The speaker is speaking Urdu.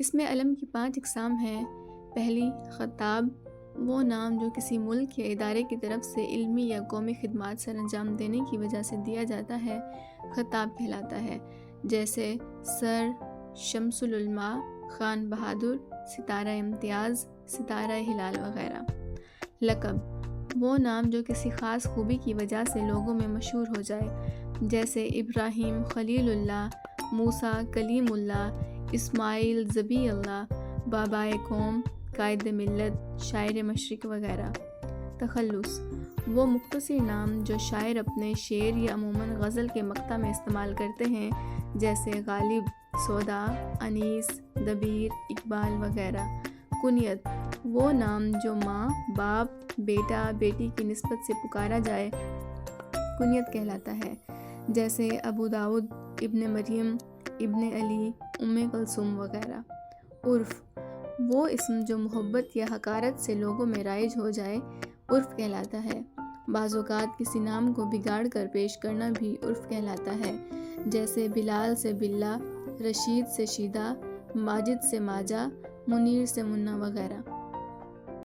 اس میں علم کی 5 اقسام ہیں۔ پہلی، خطاب، وہ نام جو کسی ملک یا ادارے کی طرف سے علمی یا قومی خدمات سر انجام دینے کی وجہ سے دیا جاتا ہے، خطاب کہلاتا ہے، جیسے سر شمس العلماء، خان بہادر، ستارہ امتیاز، ستارہ ہلال وغیرہ۔ لقب، وہ نام جو کسی خاص خوبی کی وجہ سے لوگوں میں مشہور ہو جائے، جیسے ابراہیم خلیل اللہ، موسیٰ کلیم اللہ، اسماعیل ذبیح اللہ، بابائے قوم، قائد ملت، شاعر مشرق وغیرہ۔ تخلص، وہ مختصر نام جو شاعر اپنے شعر یا عموماً غزل کے مقطع میں استعمال کرتے ہیں، جیسے غالب، سودا، انیس، دبیر، اقبال وغیرہ۔ کنیت، وہ نام جو ماں، باپ، بیٹا، بیٹی کی نسبت سے پکارا جائے، کنیت کہلاتا ہے، جیسے ابو داؤد، ابن مریم، ابن علی، کلثوم وغیرہ۔ عرف، وہ اسم جو محبت یا حقارت سے لوگوں میں رائج ہو جائے، عرف کہلاتا ہے۔ بعض اوقات کسی نام کو بگاڑ کر پیش کرنا بھی عرف کہلاتا ہے، جیسے بلال سے بلہ، رشید سے شیدہ، ماجد سے ماجہ، منیر سے منا وغیرہ۔